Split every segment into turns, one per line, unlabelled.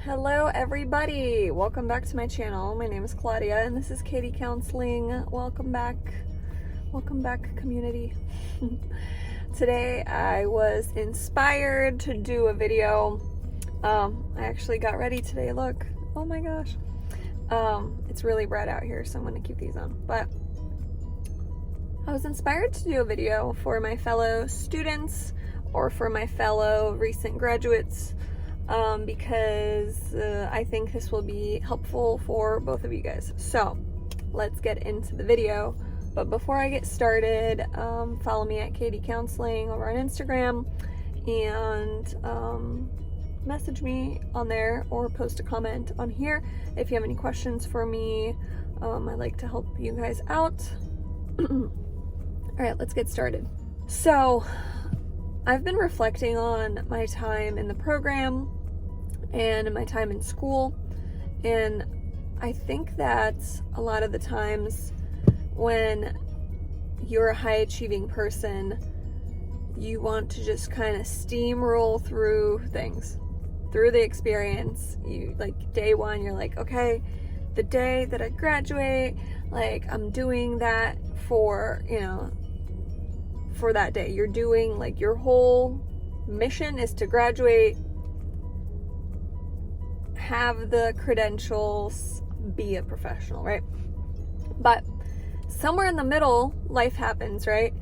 Hello everybody, welcome back to my channel. My name is Claudia and this is Katie Counseling. Welcome back community. Today I was inspired to do a video. I actually got ready today, look, oh my gosh. It's really bright out here, so I'm gonna keep these on, but I was inspired to do a video for my fellow students or for my fellow recent graduates, because I think this will be helpful for both of you guys. So let's get into the video. But before I get started, follow me at Katie Counseling over on Instagram and message me on there or post a comment on here if you have any questions for me. I like to help you guys out. All right, let's get started. So I've been reflecting on my time in the program and my time in school, and I think that a lot of the times when you're a high achieving person, you want to just kind of steamroll through things, through the experience. You like day one, you're like, okay, the day that I graduate, like I'm doing that for, for that day. You're doing like your whole mission is to graduate, have the credentials, be a professional, right? But somewhere in the middle, life happens, right?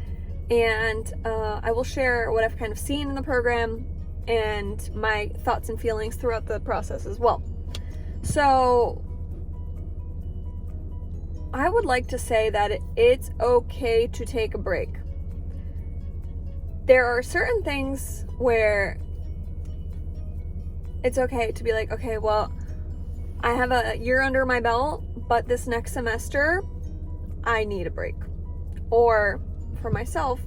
And I will share what I've kind of seen in the program and my thoughts and feelings throughout the process as well. So I would like to say that it's okay to take a break. There are certain things where it's okay to be like, okay, well, I have a year under my belt, but this next semester, I need a break. Or for myself,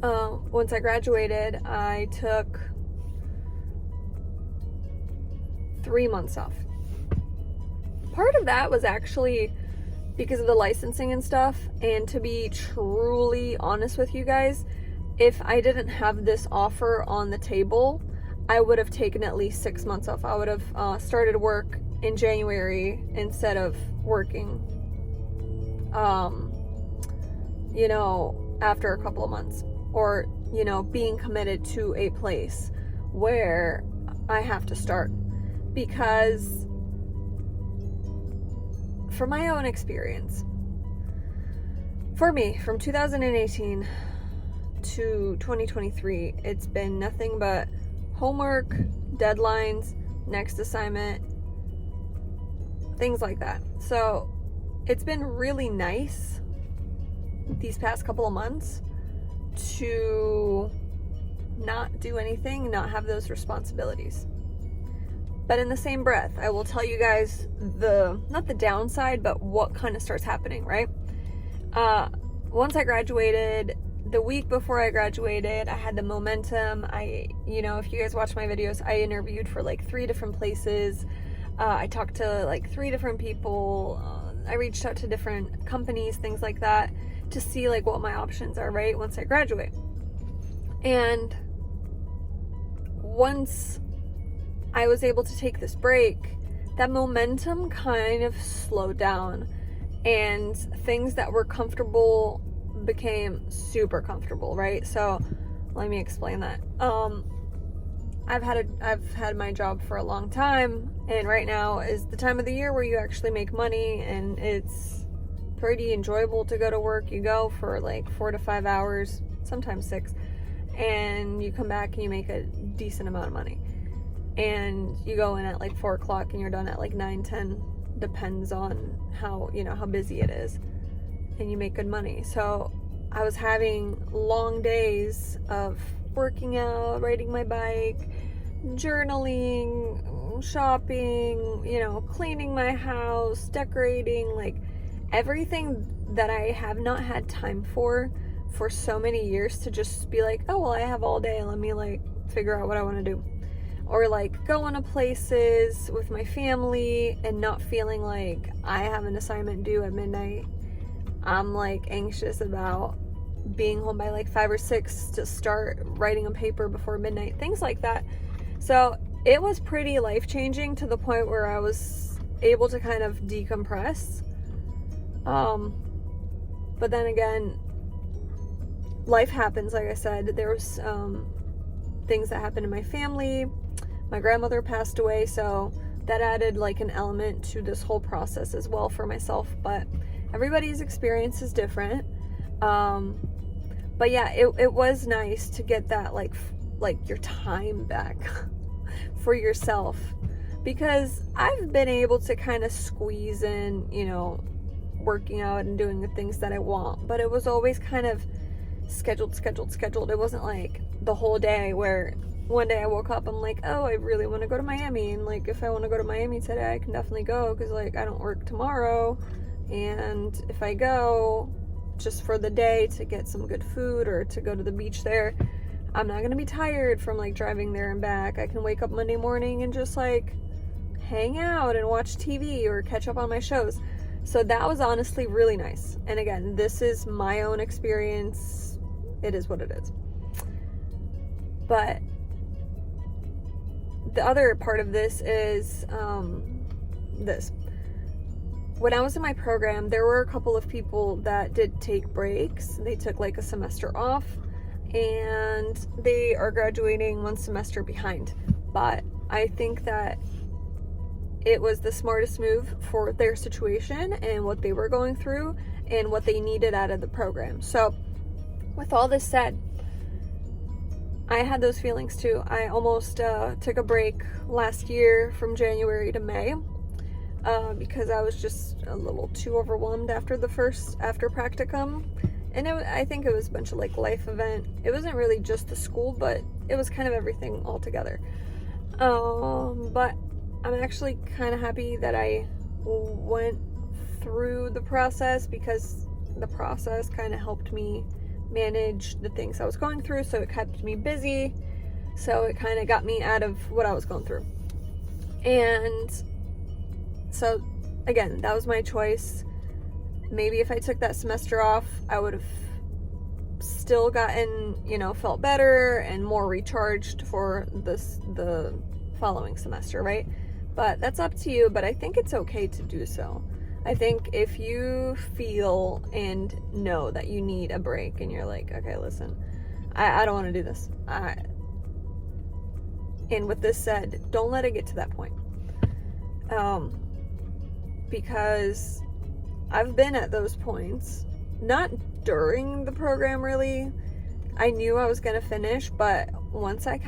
once I graduated, I took 3 months off. Part of that was actually because of the licensing and stuff, and to be truly honest with you guys, if I didn't have this offer on the table, I would have taken at least 6 months off. I would have started work in January instead of working, after a couple of months, or, being committed to a place where I have to start. Because from my own experience, for me, from 2018 to 2023, it's been nothing but homework, deadlines, next assignment, things like that. So it's been really nice these past couple of months to not do anything, not have those responsibilities. But in the same breath, I will tell you guys not the downside, but what kind of starts happening, right? Once I graduated, the week before I graduated, I had the momentum. If you guys watch my videos, I interviewed for like 3 different places. I talked to like 3 different people. I reached out to different companies, things like that, to see like what my options are, right? Once I graduate. And once I was able to take this break, that momentum kind of slowed down, and things that were comfortable became super comfortable, right? So let me explain that. I've had my job for a long time, and right now is the time of the year where you actually make money, and it's pretty enjoyable to go to work. You go for like 4 to 5 hours, sometimes 6, and you come back and you make a decent amount of money. And you go in at like 4 o'clock and you're done at like 9, 10, depends on how busy it is, and you make good money. So I was having long days of working out, riding my bike, journaling, shopping, cleaning my house, decorating, like everything that I have not had time for so many years, to just be like, oh, well, I have all day, let me like figure out what I want to do. Or like going to places with my family and not feeling like I have an assignment due at midnight. I'm like anxious about being home by like 5 or 6 to start writing a paper before midnight, things like that. So it was pretty life-changing to the point where I was able to kind of decompress. But then again, life happens. Like I said, there was things that happened in my family. My grandmother passed away, so that added like an element to this whole process as well for myself. But everybody's experience is different. But yeah, it was nice to get that like your time back for yourself, because I've been able to kind of squeeze in, you know, working out and doing the things that I want, but it was always kind of scheduled. It wasn't like the whole day where one day I woke up, I'm like, oh, I really want to go to Miami, and like if I want to go to Miami today, I can definitely go, because like I don't work tomorrow, and if I go just for the day to get some good food or to go to the beach there, I'm not gonna be tired from like driving there and back. I can wake up Monday morning and just like hang out and watch TV or catch up on my shows. So that was honestly really nice. And again, this is my own experience. It is what it is. But the other part of this is this. When I was in my program, there were a couple of people that did take breaks. They took like a semester off, and they are graduating one semester behind. But I think that it was the smartest move for their situation and what they were going through and what they needed out of the program. So with all this said, I had those feelings too. I almost took a break last year from January to May because I was just a little too overwhelmed after practicum. And I think it was a bunch of like life event. It wasn't really just the school, but it was kind of everything all together. But I'm actually kind of happy that I went through the process, because the process kind of helped me manage the things I was going through. So it kept me busy. So it kind of got me out of what I was going through. And so again, that was my choice. Maybe if I took that semester off, I would have still gotten, felt better and more recharged for the following semester, right? But that's up to you. But I think it's okay to do so. I think if you feel and know that you need a break and you're like, okay, listen, I don't want to do this. And with this said, don't let it get to that point. Because I've been at those points, not during the program really. I knew I was going to finish, but once I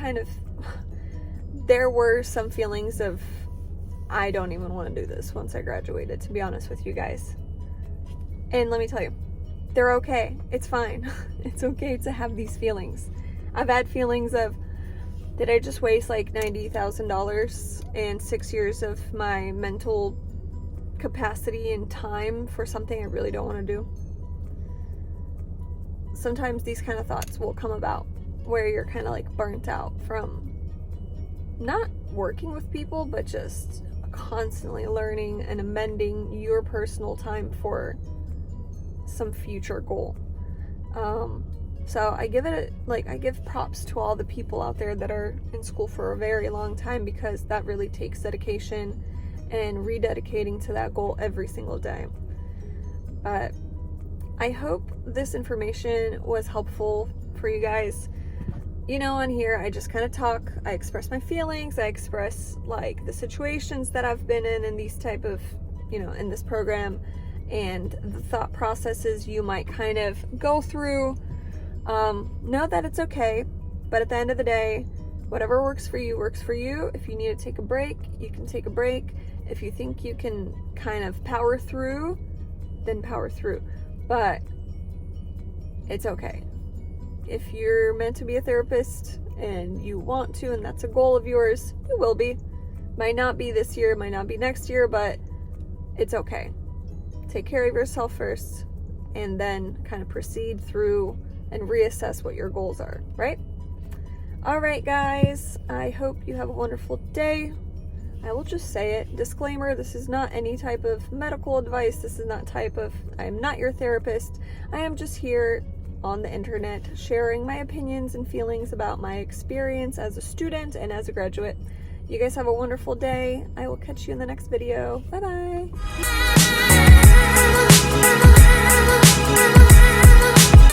there were some feelings of, I don't even want to do this once I graduated, to be honest with you guys. And let me tell you, they're okay. It's fine. It's okay to have these feelings. I've had feelings of, did I just waste like $90,000 and 6 years of my mental capacity and time for something I really don't want to do? Sometimes these kind of thoughts will come about where you're kind of like burnt out from not working with people, but just constantly learning and amending your personal time for some future goal. So I give props to all the people out there that are in school for a very long time, because that really takes dedication and rededicating to that goal every single day. But I hope this information was helpful for you guys. On here, I just kind of talk, I express my feelings, I express like the situations that I've been in these type of, in this program, and the thought processes you might kind of go through. Know that it's okay, but at the end of the day, whatever works for you works for you. If you need to take a break, you can take a break. If you think you can kind of power through, then power through. But it's okay. If you're meant to be a therapist and you want to, and that's a goal of yours, you will be. Might not be this year, might not be next year, but it's okay. Take care of yourself first, and then kind of proceed through and reassess what your goals are, right? All right, guys, I hope you have a wonderful day. I will just say it. Disclaimer, this is not any type of medical advice. This is not I am not your therapist. I am just here on the internet sharing my opinions and feelings about my experience as a student and as a graduate. You guys have a wonderful day. I will catch you in the next video. Bye bye.